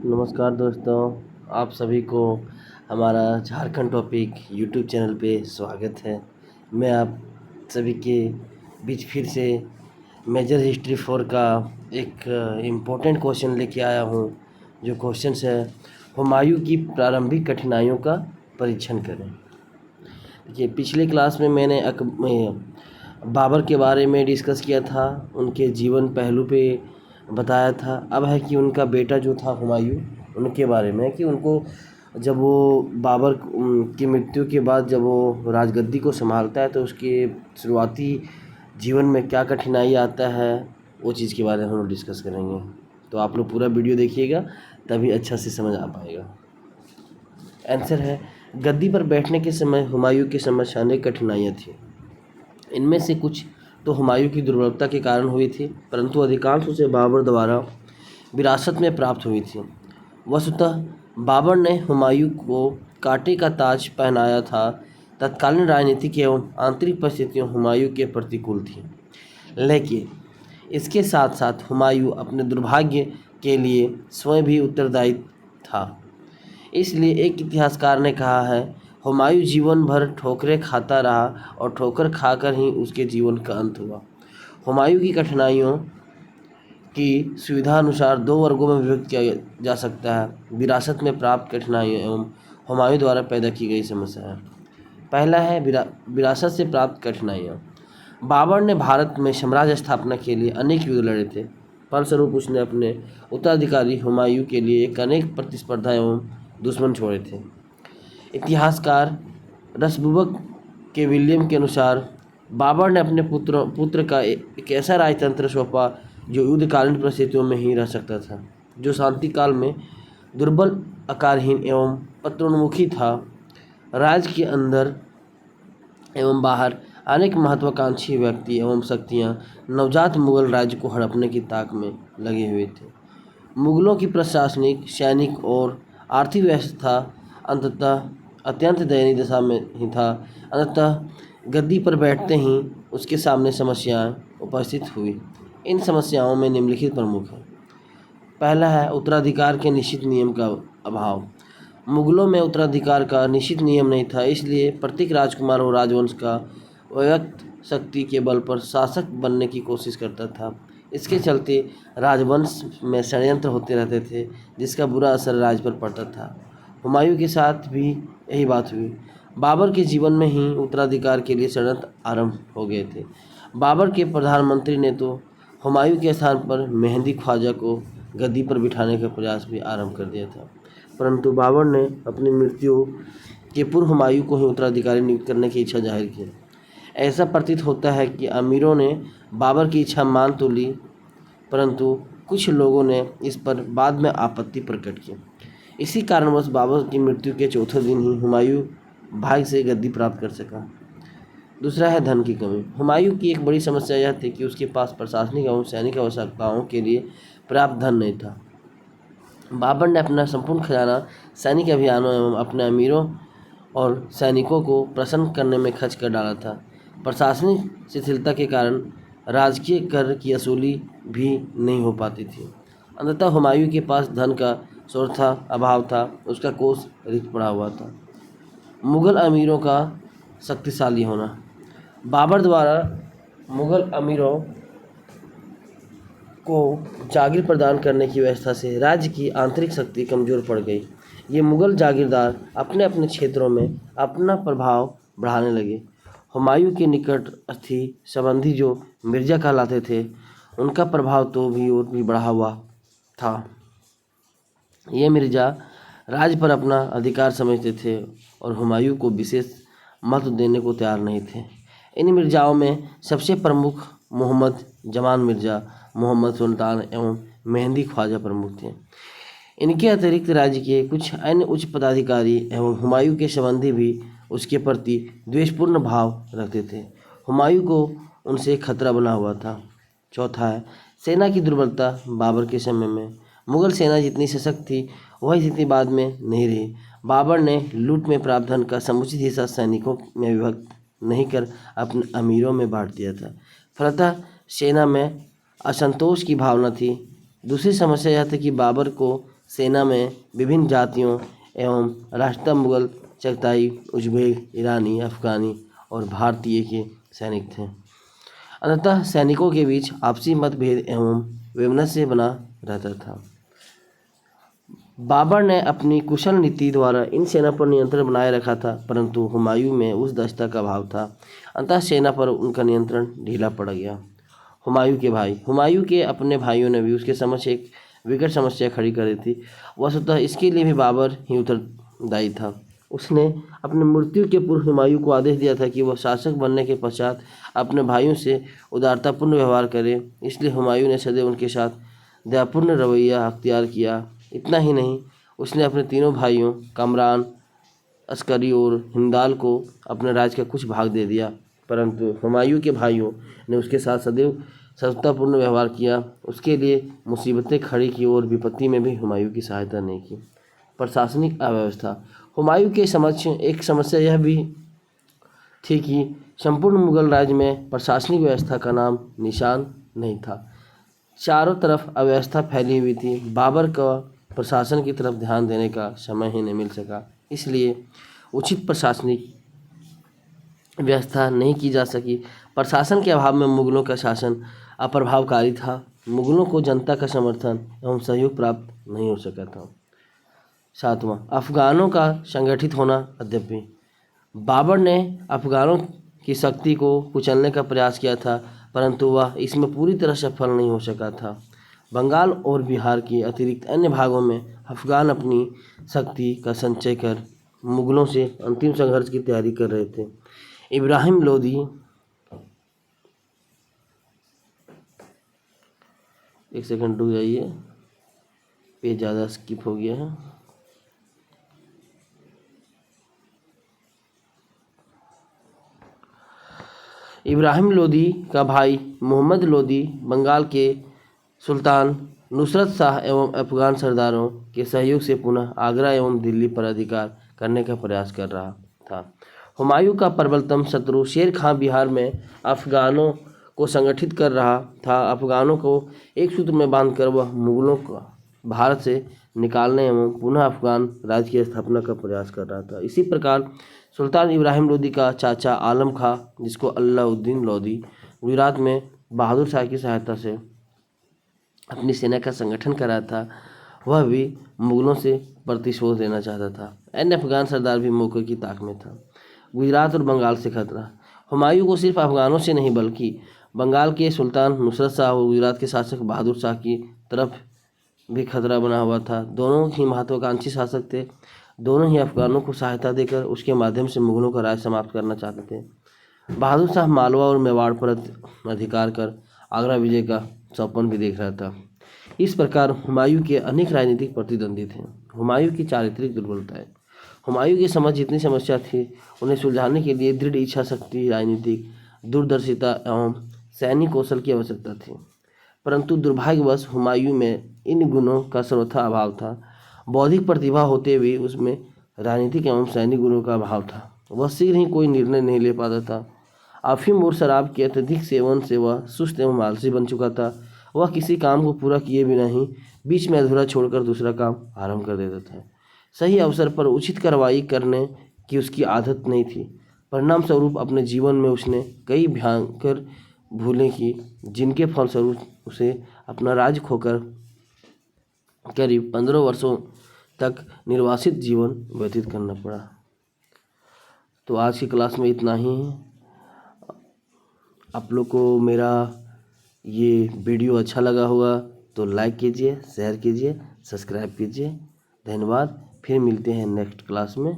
नमस्कार दोस्तों, आप सभी को हमारा झारखंड टॉपिक यूट्यूब चैनल पे स्वागत है। मैं आप सभी के बीच फिर से मेजर हिस्ट्री 4 का एक इम्पोर्टेंट क्वेश्चन लेके आया हूँ। जो क्वेश्चन है, हुमायूं की प्रारंभिक कठिनाइयों का परीक्षण करें। देखिए, पिछले क्लास में मैंने बाबर के बारे में डिस्कस किया था, उनके जीवन पहलू पे बताया था। अब है कि उनका बेटा जो था हुमायूं, उनके बारे में कि उनको जब वो बाबर की मृत्यु के बाद जब वो राजगद्दी को संभालता है तो उसके शुरुआती जीवन में क्या कठिनाई आता है, वो चीज़ के बारे में हम लोग डिस्कस करेंगे। तो आप लोग पूरा वीडियो देखिएगा, तभी अच्छा से समझ आ पाएगा। आंसर है, गद्दी पर बैठने के समय हुमायूं के समक्ष अनेक कठिनाइयाँ थीं। इनमें से कुछ तो हुमायूं की दुर्बलता के कारण हुई थी, परंतु अधिकांश उसे बाबर द्वारा विरासत में प्राप्त हुई थी। वस्तुतः बाबर ने हुमायूं को कांटे का ताज पहनाया था। तत्कालीन राजनीतिक एवं आंतरिक परिस्थितियां हुमायूं के प्रतिकूल थीं, लेकिन इसके साथ साथ हुमायूं अपने दुर्भाग्य के लिए स्वयं भी उत्तरदायी था। इसलिए एक इतिहासकार ने कहा है, हुमायूं जीवन भर ठोकरें खाता रहा और ठोकर खाकर ही उसके जीवन का अंत हुआ। हुमायूं की कठिनाइयों की सुविधा अनुसार दो वर्गों में विभक्त किया जा सकता है: विरासत में प्राप्त कठिनाइयाँ एवं हुमायूं द्वारा पैदा की गई समस्याएं। पहला है विरासत से प्राप्त कठिनाइयाँ। बाबर ने भारत में साम्राज्य स्थापना के लिए अनेक युद्ध लड़े थे। फलस्वरूप उसने अपने उत्तराधिकारी हुमायूं के लिए एक अनेक प्रतिस्पर्धा एवं दुश्मन छोड़े थे। इतिहासकार रसबुबक के विलियम के अनुसार बाबर ने अपने पुत्र का एक ऐसा राजतंत्र सौंपा जो युद्धकालीन परिस्थितियों में ही रह सकता था, जो शांति काल में दुर्बल, आकारहीन एवं पत्रोन्मुखी था। राज्य के अंदर एवं बाहर अनेक महत्वाकांक्षी व्यक्ति एवं शक्तियाँ नवजात मुगल राज्य को हड़पने की ताक में लगे हुए थे। मुगलों की प्रशासनिक, सैनिक और आर्थिक व्यवस्था अंततः अत्यंत दयनीय दशा में ही था। अंततः गद्दी पर बैठते ही उसके सामने समस्याएं उपस्थित हुई। इन समस्याओं में निम्नलिखित प्रमुख हैं। पहला है उत्तराधिकार के निश्चित नियम का अभाव। मुगलों में उत्तराधिकार का निश्चित नियम नहीं था, इसलिए प्रत्येक राजकुमार और राजवंश का व्यक्त शक्ति के बल पर शासक बनने की कोशिश करता था। इसके चलते राजवंश में षड्यंत्र होते रहते थे, जिसका बुरा असर राज्य पर पड़ता था। हुमायूं के साथ भी यही बात हुई। बाबर के जीवन में ही उत्तराधिकार के लिए षड्यंत्र आरंभ हो गए थे। बाबर के प्रधानमंत्री ने तो हुमायूं के स्थान पर मेहंदी ख्वाजा को गद्दी पर बिठाने का प्रयास भी आरंभ कर दिया था, परंतु बाबर ने अपनी मृत्यु के पूर्व हुमायूं को ही उत्तराधिकारी नियुक्त करने की इच्छा जाहिर की। ऐसा प्रतीत होता है कि अमीरों ने बाबर की इच्छा मान तो ली, परंतु कुछ लोगों ने इस पर बाद में आपत्ति प्रकट की। इसी कारणवश बाबर की मृत्यु के चौथे दिन ही हुमायूं भाग्य से गद्दी प्राप्त कर सका। दूसरा है धन की कमी। हुमायूं की एक बड़ी समस्या यह थी कि उसके पास प्रशासनिक एवं सैनिक आवश्यकताओं के लिए पर्याप्त धन नहीं था। बाबर ने अपना संपूर्ण खजाना सैनिक अभियानों एवं अपने अमीरों और सैनिकों को प्रसन्न करने में खर्च कर डाला था। प्रशासनिक शिथिलता के कारण राजकीय कर की वसूली भी नहीं हो पाती थी। अंततः हुमायूं के पास धन का स्रोत अभाव था, उसका कोष रिक्त पड़ा हुआ था। मुगल अमीरों का शक्तिशाली होना। बाबर द्वारा मुगल अमीरों को जागीर प्रदान करने की व्यवस्था से राज्य की आंतरिक शक्ति कमज़ोर पड़ गई। ये मुगल जागीरदार अपने अपने क्षेत्रों में अपना प्रभाव बढ़ाने लगे। हुमायूं के निकटस्थी संबंधी जो मिर्जा कहलाते थे, उनका प्रभाव तो भी और भी बढ़ा हुआ था। ये मिर्जा राज्य पर अपना अधिकार समझते थे और हुमायूं को विशेष महत्व देने को तैयार नहीं थे। इन मिर्जाओं में सबसे प्रमुख मोहम्मद जमान मिर्जा, मोहम्मद सुल्तान एवं मेहंदी ख्वाजा प्रमुख थे। इनके अतिरिक्त राज्य के कुछ अन्य उच्च पदाधिकारी एवं हुमायूं के संबंधी भी उसके प्रति द्वेषपूर्ण भाव रखते थे। हुमायूं को उनसे खतरा बना हुआ था। चौथा है सेना की दुर्बलता। बाबर के समय में मुगल सेना जितनी सशक्त थी, वह स्थिति बाद में नहीं रही। बाबर ने लूट में प्राप्त धन का समुचित हिस्सा सैनिकों में विभक्त नहीं कर अपने अमीरों में बांट दिया था। फलतः सेना में असंतोष की भावना थी। दूसरी समस्या यह थी कि बाबर को सेना में विभिन्न जातियों एवं राष्ट्र मुगल, चगताई, उज्बेक, ईरानी, अफ़गानी और भारतीय के सैनिक थे। अंततः सैनिकों के बीच आपसी मतभेद एवं वैमनस्य बना रहता था। बाबर ने अपनी कुशल नीति द्वारा इन सेना पर नियंत्रण बनाए रखा था, परंतु हुमायूं में उस दक्षता का अभाव था। अंततः सेना पर उनका नियंत्रण ढीला पड़ गया। हुमायूं के अपने भाइयों ने भी उसके समक्ष एक विकट समस्या खड़ी कर दी थी। वस्तुतः इसके लिए भी बाबर ही उत्तरदायी था। उसने अपनी मृत्यु के पूर्व हुमायूं को आदेश दिया था कि वह शासक बनने के पश्चात अपने भाइयों से उदारतापूर्ण व्यवहार करे। इसलिए हुमायूं ने सदैव उनके साथ दयापूर्ण रवैया अख्तियार किया। इतना ही नहीं, उसने अपने तीनों भाइयों कामरान, अस्करी और हिंदाल को अपने राज्य का कुछ भाग दे दिया, परंतु हुमायूं के भाइयों ने उसके साथ सदैव शत्रुतापूर्ण व्यवहार किया, उसके लिए मुसीबतें खड़ी की और विपत्ति में भी हुमायूं की सहायता नहीं की। प्रशासनिक अव्यवस्था। हुमायूं के समक्ष एक समस्या यह भी थी कि संपूर्ण मुगल राज्य में प्रशासनिक व्यवस्था का नाम निशान नहीं था। चारों तरफ अव्यवस्था फैली हुई थी। बाबर का प्रशासन की तरफ ध्यान देने का समय ही नहीं मिल सका, इसलिए उचित प्रशासनिक व्यवस्था नहीं की जा सकी। प्रशासन के अभाव में मुगलों का शासन अप्रभावकारी था। मुगलों को जनता का समर्थन एवं सहयोग प्राप्त नहीं हो सका था। 7वां, अफगानों का संगठित होना। अद्यपि बाबर ने अफगानों की शक्ति को कुचलने का प्रयास किया था, परंतु वह इसमें पूरी तरह सफल नहीं हो सका था। बंगाल और बिहार के अतिरिक्त अन्य भागों में अफगान अपनी शक्ति का संचय कर मुगलों से अंतिम संघर्ष की तैयारी कर रहे थे। इब्राहिम लोदी, एक सेकंड रुक जाइए, पेज ज़्यादा स्किप हो गया है। इब्राहिम लोदी का भाई मोहम्मद लोदी बंगाल के सुल्तान नुसरत शाह एवं अफगान सरदारों के सहयोग से पुनः आगरा एवं दिल्ली पर अधिकार करने का प्रयास कर रहा था। हुमायूं का प्रबलतम शत्रु शेर खां बिहार में अफगानों को संगठित कर रहा था। अफगानों को एक सूत्र में बांधकर वह मुगलों को भारत से निकालने एवं पुनः अफगान राज्य की स्थापना का प्रयास कर रहा था। इसी प्रकार सुल्तान इब्राहिम लोदी का चाचा आलम खां, जिसको अलाउद्दीन लोदी, गुजरात में बहादुर शाह की सहायता से अपनी सेना का संगठन कर रहा था। वह भी मुगलों से प्रतिशोध लेना चाहता था। अन्य अफगान सरदार भी मौके की ताक में था। गुजरात और बंगाल से खतरा। हुमायूं को सिर्फ अफगानों से नहीं बल्कि बंगाल के सुल्तान नुसरत शाह और गुजरात के शासक बहादुर शाह की तरफ भी खतरा बना हुआ था। दोनों ही महत्वाकांक्षी शासक थे। दोनों ही अफगानों को सहायता देकर उसके माध्यम से मुगलों का राज समाप्त करना चाहते थे। बहादुर शाह मालवा और मेवाड़ पर अधिकार कर आगरा विजय का सपन भी देख रहा था। इस प्रकार हुमायूं के अनेक राजनीतिक प्रतिद्वंदी थे। हुमायूं की चारित्रिक दुर्बलताएं। हुमायूं के समझ जितनी समस्या थी, उन्हें सुलझाने के लिए दृढ़ इच्छा शक्ति, राजनीतिक दूरदर्शिता एवं सैनिक कौशल की आवश्यकता थी, परंतु दुर्भाग्यवश हुमायूं में इन गुणों का सर्वथा अभाव था। बौद्धिक प्रतिभा होते हुए उसमें राजनीतिक एवं सैनिक गुणों का अभाव था। वह शीघ्र ही कोई निर्णय नहीं ले पाता था। अफीम और शराब के अत्यधिक सेवन से वह सुस्त एवं आलसी बन चुका था। वह किसी काम को पूरा किए बिना ही बीच में अधूरा छोड़कर दूसरा काम आरंभ कर देता था। सही अवसर पर उचित कार्रवाई करने की उसकी आदत नहीं थी। परिणाम स्वरूप अपने जीवन में उसने कई भयंकर भूलें की, जिनके फलस्वरूप उसे अपना राज्य खोकर करीब 15 वर्षों तक निर्वासित जीवन व्यतीत करना पड़ा। तो आज की क्लास में इतना ही है। आप लोग को मेरा ये वीडियो अच्छा लगा होगा तो लाइक कीजिए, शेयर कीजिए, सब्सक्राइब कीजिए। धन्यवाद। फिर मिलते हैं नेक्स्ट क्लास में।